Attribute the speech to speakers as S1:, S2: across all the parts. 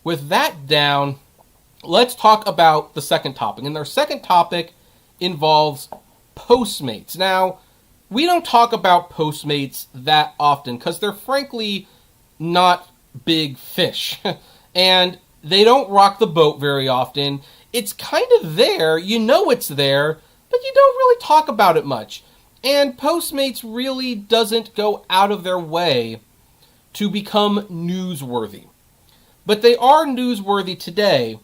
S1: with that down, let's talk about the second topic. And our second topic involves Postmates. Now, we don't talk about Postmates that often because they're frankly not big fish. And they don't rock the boat very often. It's kind of there, you know it's there, but you don't really talk about it much. And Postmates really doesn't go out of their way to become newsworthy. But they are newsworthy today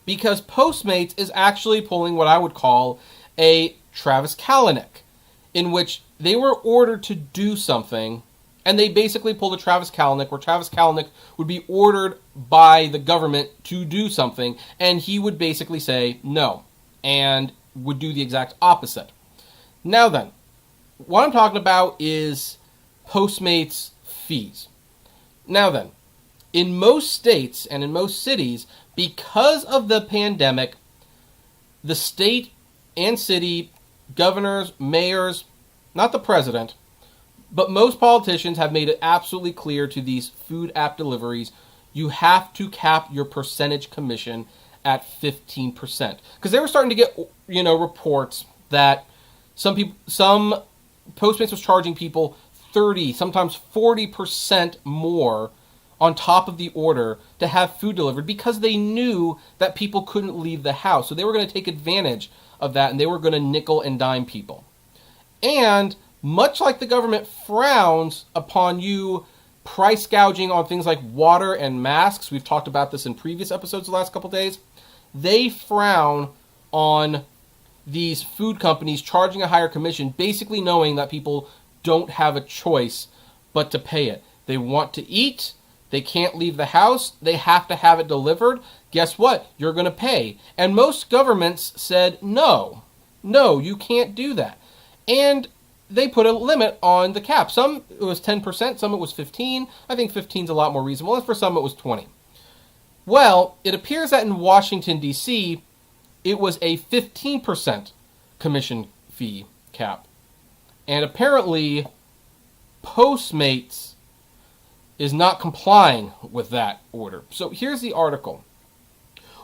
S1: because Postmates is actually pulling what I would call a Travis Kalanick, in which they were ordered to do something, and they basically pulled a Travis Kalanick, where Travis Kalanick would be ordered by the government to do something, and he would basically say no, and would do the exact opposite. Now then, what I'm talking about is Postmates fees. Now then, in most states and in most cities, because of the pandemic, the state and city governors, mayors, not the president, but most politicians have made it absolutely clear to these food app deliveries, you have to cap your percentage commission at 15%. Because they were starting to get, reports that some Postmates was charging people 30, sometimes 40% more on top of the order to have food delivered because they knew that people couldn't leave the house. So they were going to take advantage of that, and they were going to nickel and dime people. And much like the government frowns upon you price gouging on things like water and masks, we've talked about this in previous episodes the last couple days, they frown on these food companies charging a higher commission, basically knowing that people don't have a choice but to pay it. They want to eat, they can't leave the house, they have to have it delivered. Guess what? You're going to pay. And most governments said, no, you can't do that. And they put a limit on the cap. Some it was 10%, some it was 15%. I think 15 is a lot more reasonable, and for some it was 20%. Well, it appears that in Washington, D.C., it was a 15% commission fee cap. And apparently, Postmates is not complying with that order. So here's the article.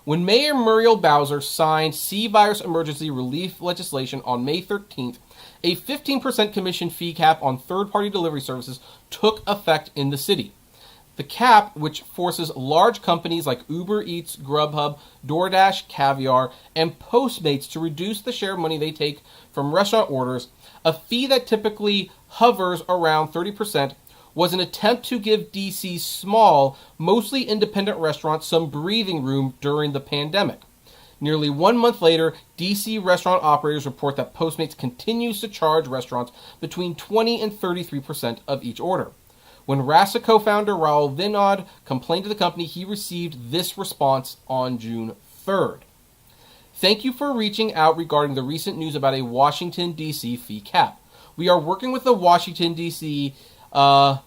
S1: When Mayor Muriel Bowser signed C-Virus emergency relief legislation on May 13th, a 15% commission fee cap on third-party delivery services took effect in the city. The cap, which forces large companies like Uber Eats, Grubhub, DoorDash, Caviar, and Postmates to reduce the share of money they take from restaurant orders, a fee that typically hovers around 30%, was an attempt to give DC's small, mostly independent restaurants some breathing room during the pandemic. Nearly 1 month later, DC restaurant operators report that Postmates continues to charge restaurants between 20 and 33% of each order. When Rasa co-founder Raul Vinod complained to the company, he received this response on June 3rd. Thank you for reaching out regarding the recent news about a Washington, D.C. fee cap. We are working with the Washington, D.C. My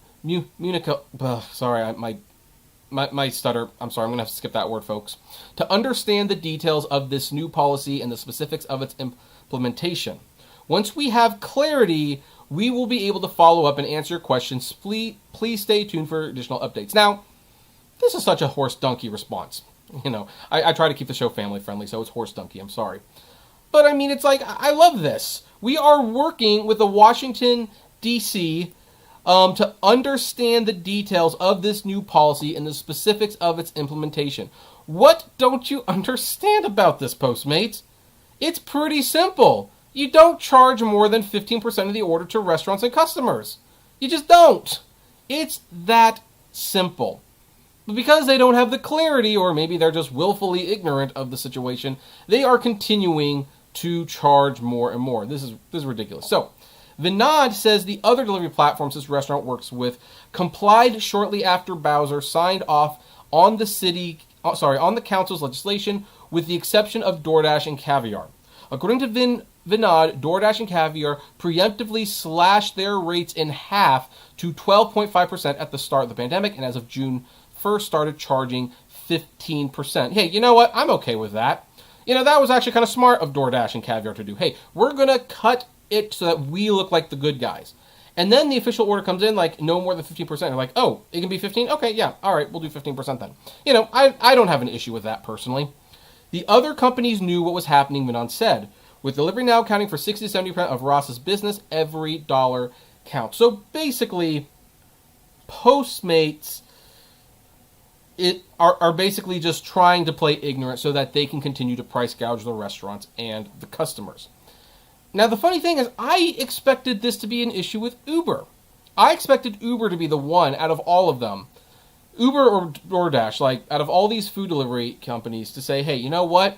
S1: stutter. I'm sorry, I'm going to have to skip that word, folks. To understand the details of this new policy and the specifics of its implementation. Once we have clarity, we will be able to follow up and answer your questions. Please stay tuned for additional updates. Now, this is such a horse-donkey response. I try to keep the show family-friendly, so it's horse-donkey. I'm sorry. But, it's like, I love this. We are working with the Washington, D.C., to understand the details of this new policy and the specifics of its implementation. What don't you understand about this, Postmates? It's pretty simple. You don't charge more than 15% of the order to restaurants and customers. You just don't. It's that simple. But because they don't have the clarity, or maybe they're just willfully ignorant of the situation, they are continuing to charge more and more. This is ridiculous. So, Vinod says the other delivery platforms this restaurant works with complied shortly after Bowser signed off on the council's legislation, with the exception of DoorDash and Caviar. According to Vinod, DoorDash and Caviar preemptively slashed their rates in half to 12.5% at the start of the pandemic, and as of June 1st started charging 15%. Hey, you know what? I'm okay with that. That was actually kind of smart of DoorDash and Caviar to do. Hey, we're going to cut it so that we look like the good guys. And then the official order comes in like no more than 15%. They're like, oh, it can be 15? Okay, yeah, all right, we'll do 15% then. I don't have an issue with that personally. The other companies knew what was happening, Manon said. With delivery now accounting for 60 to 70% of Ross's business, every dollar counts. So basically, Postmates are basically just trying to play ignorant so that they can continue to price gouge the restaurants and the customers. Now, the funny thing is, I expected this to be an issue with Uber. I expected Uber to be the one out of all of them, Uber or DoorDash, like out of all these food delivery companies, to say, hey, you know what?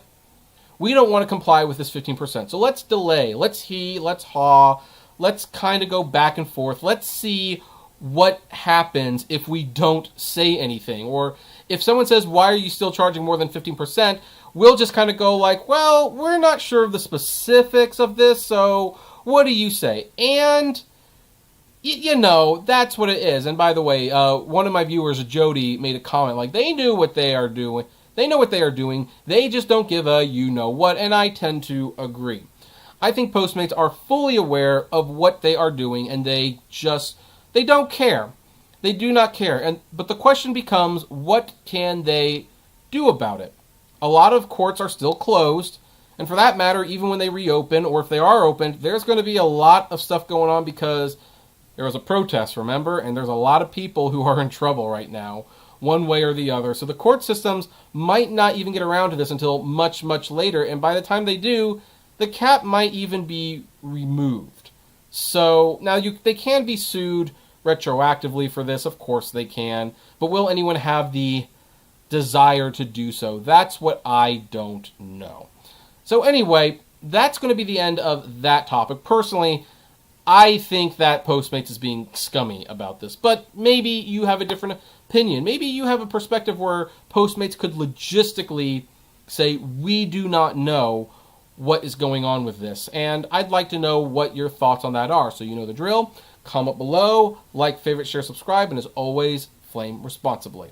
S1: We don't want to comply with this 15%. So let's delay. Let's haw. Let's kind of go back and forth. Let's see what happens if we don't say anything. Or if someone says, why are you still charging more than 15%? We'll just kind of go like, well, we're not sure of the specifics of this, so what do you say? And, that's what it is. And by the way, one of my viewers, Jody, made a comment like, they knew what they are doing. They know what they are doing. They just don't give a you-know-what, and I tend to agree. I think Postmates are fully aware of what they are doing, and they don't care. They do not care. But the question becomes, what can they do about it? A lot of courts are still closed, and for that matter, even when they reopen, or if they are opened, there's going to be a lot of stuff going on because there was a protest, remember? And there's a lot of people who are in trouble right now, one way or the other. So the court systems might not even get around to this until much, much later, and by the time they do, the cap might even be removed. So now they can be sued retroactively for this, of course they can, but will anyone have the desire to do so? That's what I don't know. So anyway, that's going to be the end of that topic. Personally, I think that Postmates is being scummy about this, but maybe you have a different opinion. Maybe you have a perspective where Postmates could logistically say, we do not know what is going on with this, and I'd like to know what your thoughts on that are. So you know the drill. Comment below, like, favorite, share, subscribe, and as always, flame responsibly.